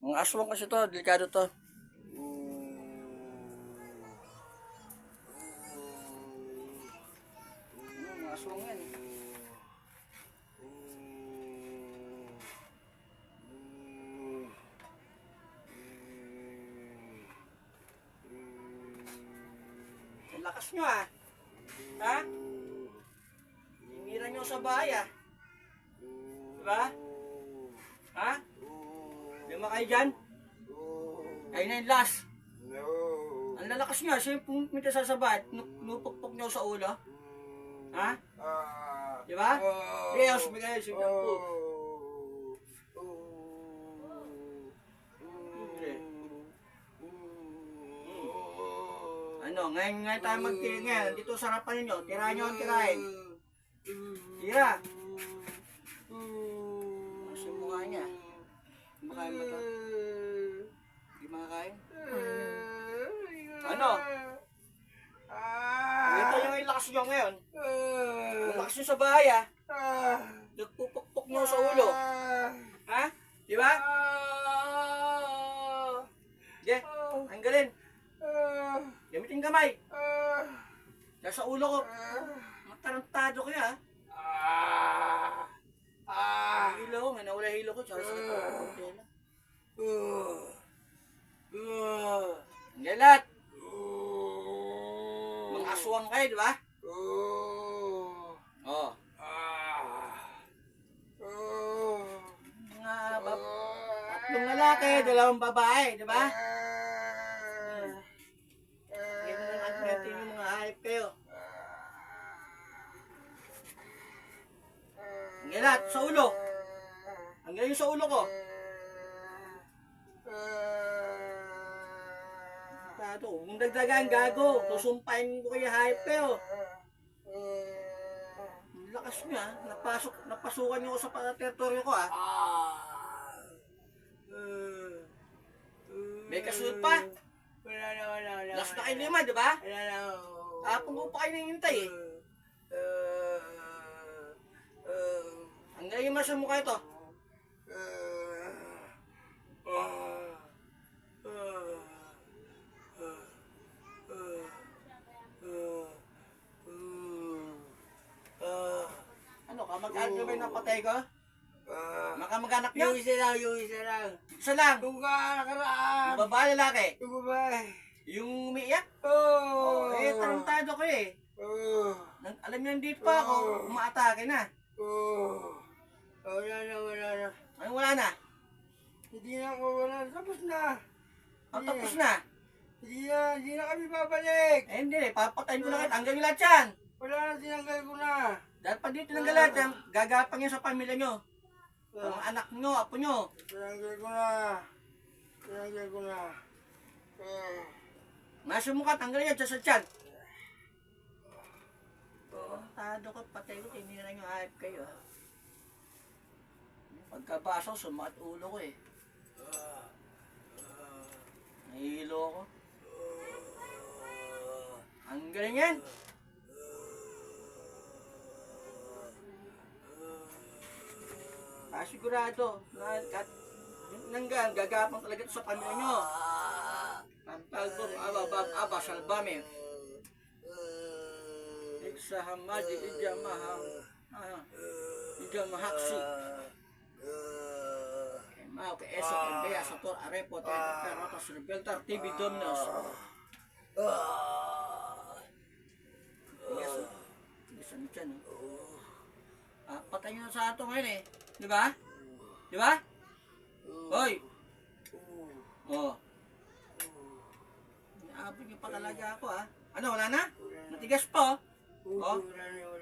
Mga aswang kasi to, delikado to. Mga aswang yan eh. Ang lakas nyo ah. Ha? Tinira nyo sa bahay ah. Diba? Ha? Lima kayo dyan? Ayun na yung last. Ang lalakas nyo, siya yung pumunta sa bahay, nupukpok nyo sa ulo. Ha? Diba? Yes, bigay yung signal po. Ano, ngayon tayo magtira ngayon. Dito sa harapan ninyo, tirahan nyo ang tirahin. Tira. Mas yung mukha niya. Makain ba ito? Hindi makakain? Ano? Ito yung ilakas nyo ngayon. Ilakas nyo sa bahay ah. Nagpupukpok nyo sa ulo. Ha? Diba? Sige, tanggalin. Gamitin kamay. Dahil sa ulo ko. Matarantado kayo ha. Hilo ko, may nawala hilo ko. Tsaka sakit ko. Tanggalat. Mga aswang kayo, di ba? Oo. Mga tatlong lalaki, dalawang babae, di ba? Ganyan na lang natin yung mga hayop kayo. Tanggalat, sa ulo. Tanggalin yung sa ulo ko. Tato, kung dagdagan gago, susumpain ko kaya hayop kayo. Lakas nyo ha, napasukan nyo ko sa teritoryo ko ha. May kasunod pa. Wala. Last na kayo lima, di ba? Wala. Kung mo pa kayo nangintay eh. Tanggalin mo sa mukha ito. Ano, kamag-anak nyo ba yung napatay ko? Makamag-anak nyo? Yung isa lang. Isa lang. Yung nakaraan. Babae, lalaki. Yung babae. Yung umiiyak? Oh. Tarantado ko eh. Alam niyo, hindi pa ako, umaatake na. Wala na. Ano wala na? Hindi na ako wala. Tapos na. Ang tapos na. Hindi na kami babalik. Hindi, papatayin ko na kayo. Tanggal nyo lahat yan. Wala na, tinanggal ko na. Dahil pag dito tinanggal lahat yan, gagapang yan sa pamilya nyo. Ang anak nyo, apo nyo. Tinanggal ko na. Nasa mukha, tanggal yan sa tiyan. Tado ko, patay ko, tinira nyo hayop kayo. Pagkabasaw, sumakat ulo ko eh. Nahihilo ako. Ang galing yan. Sigurado na gagapang talaga ito sa pamilya nyo. Pampalbom, aba, salbame. Iksahamadi, ijamahaksi. Mau ke esok NBA sator arepo pero atas rebeltar TV Domnos. Yes. Bisa dyan. Patay nyo sa ato ngayon eh. Di ba? Di ba? Hoy! Oh. Naabot nyo pa talaga ako ah. Ano, wala na? Matigas pa oh. Oh. Wala na yun.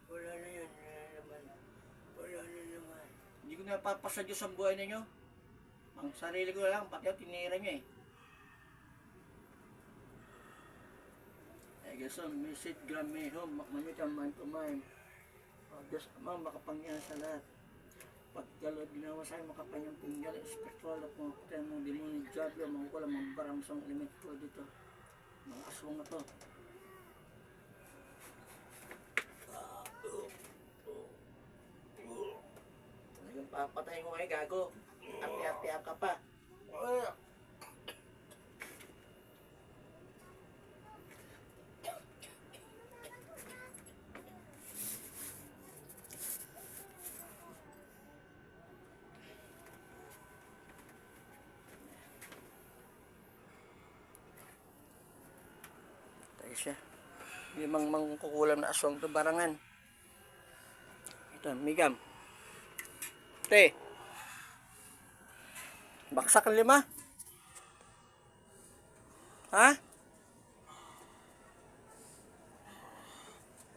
Wala na naman. Hindi ko napapasa Diyos ang buhay ninyo. Ang sarili ko lang, pati ako tinira nyo eh. Guys, message gram me home, makmanit ang man kumain. Diyos Amang makapangyarihan sa lahat. Pagkalod ginawa sa akin makapangyang pinggal, spiritual at mga kutyan mong dilimon ni Diablo, mga kulang mga barang sa element ko dito. Mga aswang na to. Papatayin ko kayo, gago. Ati-ati ka pa. siya. Limang mangkukulam na aswang to barangan. Ito, migam. Te. Baksak ang 5. Ha?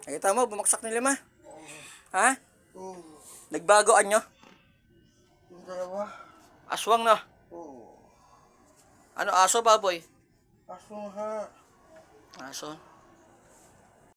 Nakita mo, bumaksak ng 5. Ha? Oo. Nagbagoan nyo? Yung dalawa? Aswang na. Oo. Ano, aso, baboy? Asong ha. Aso.